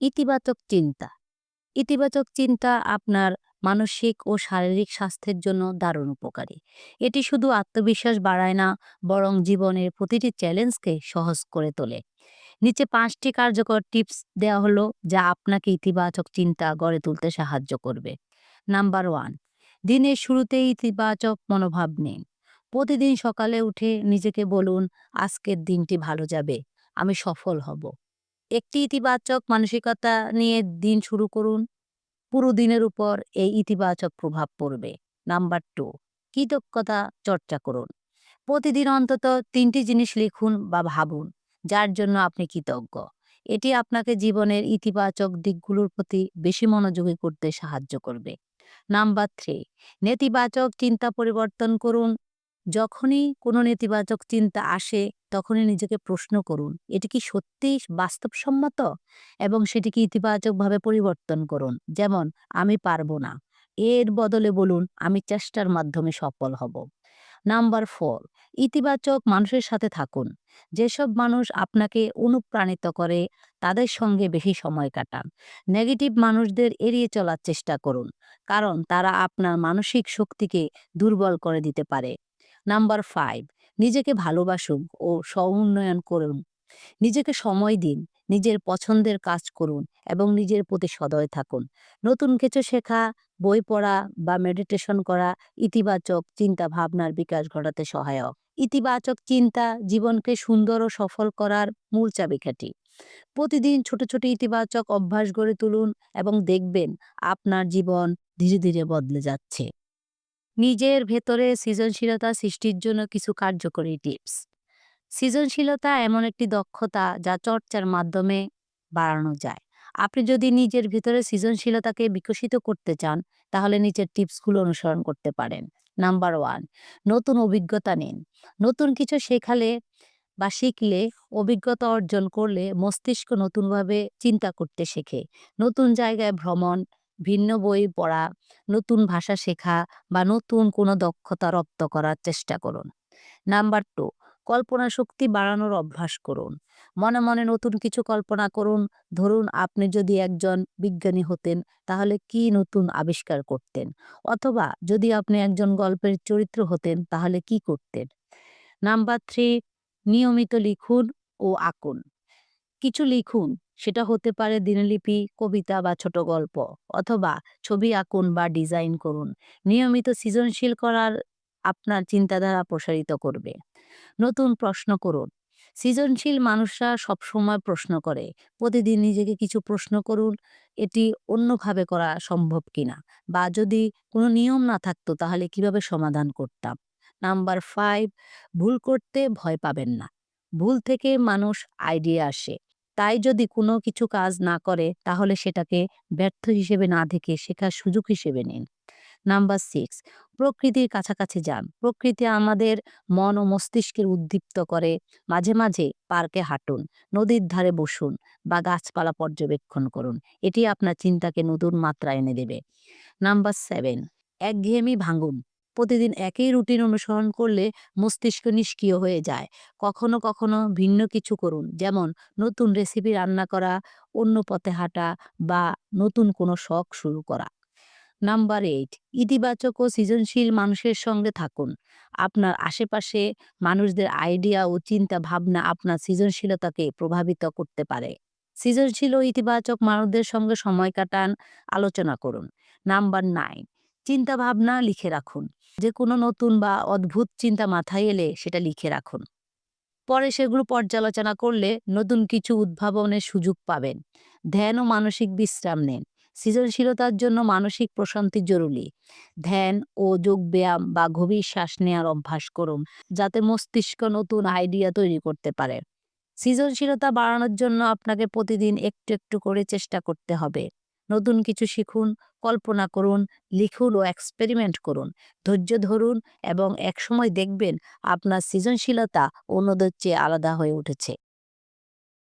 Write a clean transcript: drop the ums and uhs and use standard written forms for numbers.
ইতিবাচক চিন্তা। ইতিবাচক চিন্তা আপনার মানসিক ও শারীরিক স্বাস্থ্যের জন্য দারুণ উপকারী। এটি শুধু আত্মবিশ্বাস বাড়ায় না, বরং জীবনের প্রতিটি চ্যালেঞ্জকে সহজ করে তোলে। নিচে ৫টি কার্যকর টিপস দেওয়া হলো যা আপনাকে ইতিবাচক চিন্তা গড়ে তুলতে সাহায্য করবে। নাম্বার ১, দিনের শুরুতেই ইতিবাচক মনোভাব নিন। প্রতিদিন সকালে উঠে নিজেকে বলুন, আজকের দিনটি ভালো যাবে, আমি সফল হব। একটি ইতিবাচক মানসিকতা নিয়ে দিন শুরু করুন। পুরো দিনের উপর এই ইতিবাচক প্রভাব পড়বে। নাম্বার ২, কৃতজ্ঞতা চর্চা করুন। প্রতিদিন অন্তত ৩টি জিনিস লিখুন বা ভাবুন যার জন্য আপনি কৃতজ্ঞ। এটি আপনাকে জীবনের ইতিবাচক দিকগুলোর প্রতি বেশি মনোযোগী করতে সাহায্য করবে। নাম্বার ৩, নেতিবাচক চিন্তা পরিবর্তন করুন। যখনই কোনো নেতিবাচক চিন্তা আসে, তখনই নিজেকে প্রশ্ন করুন, এটি কি সত্যিই বাস্তবসম্মত? এবং সেটিকে ইতিবাচকভাবে পরিবর্তন করুন। যেমন, আমি পারবো না। এর বদলে বলুন, আমি চেষ্টার মাধ্যমে সফল হব। নাম্বার ৪, ইতিবাচক মানুষের সাথে থাকুন। যেসব মানুষ আপনাকে অনুপ্রাণিত করে তাদের সঙ্গে বেশি সময় কাটান। নেগেটিভ মানুষদের এড়িয়ে চলার চেষ্টা করুন, কারণ তারা আপনার মানসিক শক্তিকে দুর্বল করে দিতে পারে। নাম্বার ৫, নিজেকে ভালোবাসুন ও স্ব-উন্নয়ন করুন। নিজেকে সময় দিন, নিজের পছন্দের কাজ করুন এবং নিজের প্রতি সদয় থাকুন। নতুন কিছু শেখা, বই পড়া বা মেডিটেশন করা ইতিবাচক চিন্তা ভাবনার বিকাশ ঘটাতে সহায়ক। ইতিবাচক চিন্তা জীবনকে সুন্দর ও সফল করার মূল চাবিকাঠি। প্রতিদিন ছোট ছোট ইতিবাচক অভ্যাস গড়ে তুলুন এবং দেখবেন আপনার জীবন ধীরে ধীরে বদলে যাচ্ছে। নিজের ভেতরে সৃজনশীলতা সৃষ্টির জন্য কিছু কার্যকরী টিপস। সৃজনশীলতা এমন একটি দক্ষতা যা চর্চার মাধ্যমে বাড়ানো যায়। আপনি যদি নিজের ভিতরে সৃজনশীলতাকে বিকশিত করতে চান, তাহলে নিচের টিপসগুলো অনুসরণ করতে পারেন। নাম্বার ১, নতুন অভিজ্ঞতা নিন। নতুন কিছু শেখালে বা শিখলে, অভিজ্ঞতা অর্জন করলে মস্তিষ্ক নতুনভাবে চিন্তা করতে শেখে। নতুন জায়গায় ভ্রমণ, ভিন্ন বই পড়া, নতুন ভাষা শেখা বা নতুন কোনো দক্ষতা রপ্ত করার চেষ্টা করুন। নাম্বার ২, কল্পনা শক্তি বাড়ানোর অভ্যাস করুন। মনে মনে নতুন কিছু কল্পনা করুন। ধরুন, আপনি যদি একজন বিজ্ঞানী হতেন, তাহলে কি নতুন আবিষ্কার করতেন? অথবা যদি আপনি একজন গল্পের চরিত্র হতেন, তাহলে কি করতেন? নাম্বার ৩, নিয়মিত লিখুন ও আঁকুন। কিছু লিখুন, সেটা হতে পারে দিনলিপি, কবিতা বা ছোট গল্প, অথবা ছবি আঁকুন বা ডিজাইন করুন। নিয়মিত সৃজনশীল করার আপনার চিন্তাধারা প্রসারিত করবে। নতুন প্রশ্ন করুন। সৃজনশীল মানুষরা সবসময় প্রশ্ন করে। প্রতিদিন নিজেকে কিছু প্রশ্ন করুন, এটি অন্যভাবে করা সম্ভব কিনা, বা যদি কোনো নিয়ম না থাকতো তাহলে কিভাবে সমাধান করতাম। নাম্বার ৫, ভুল করতে ভয় পাবেন না। ভুল থেকে মানুষ আইডিয়া আসে। তাই যদি কোনো কিছু কাজ না করে, তাহলে সেটাকে ব্যর্থ হিসেবে না দেখে শেখার সুযোগ হিসেবে নিন। নাম্বার ৬, প্রকৃতির কাছাকাছি যান। প্রকৃতি আমাদের মন ও মস্তিষ্কের উদ্দীপ্ত করে। মাঝে মাঝে পার্কে হাঁটুন, নদীর ধারে বসুন বা গাছপালা পর্যবেক্ষণ করুন। এটি আপনার চিন্তাকে নতুন মাত্রা এনে দেবে। নাম্বার ৭, একঘেয়েমি ভাঙুন। প্রতিদিন একই রুটিন অনুসরণ করলে মস্তিষ্ক নিষ্ক্রিয় হয়ে যায়। কখনো কখনো ভিন্ন কিছু করুন, যেমন নতুন রেসিপি রান্না করা, অন্য পথে হাঁটা বা নতুন কোনো শখ শুরু করা। নাম্বার ৮, ইতিবাচক ও সৃজনশীল মানুষের সঙ্গে থাকুন। আপনার আশেপাশে মানুষদের আইডিয়া ও চিন্তা ভাবনা আপনার সৃজনশীলতাকে প্রভাবিত করতে পারে। সৃজনশীল ও ইতিবাচক মানুষদের সঙ্গে সময় কাটান, আলোচনা করুন। নাম্বার ৯, চিন্তা ভাবনা লিখে রাখুন। যে কোনো নতুন বা অদ্ভুত চিন্তা মাথায় এলে সেটা লিখে রাখুন। পরে সেগুলো পর্যালোচনা করলে নতুন কিছু উদ্ভাবনের সুযোগ পাবেন। ধ্যান ও মানসিক বিশ্রাম নিন। সৃজনশীলতার জন্য মানসিক প্রশান্তি জরুরি। ধ্যান ও যোগব্যায়াম বা গভীর শ্বাস নেওয়ার অভ্যাস করুন, যাতে মস্তিষ্ক নতুন আইডিয়া তৈরি করতে পারে। সৃজনশীলতা বাড়ানোর জন্য আপনাকে প্রতিদিন একটু একটু করে চেষ্টা করতে হবে। নতুন কিছু শিখুন, কল্পনা করুন, লিখুন ও এক্সপেরিমেন্ট করুন। ধৈর্য ধরুন এবং একসময় দেখবেন আপনার সৃজনশীলতা অন্যদের চেয়ে আলাদা হয়ে উঠেছে।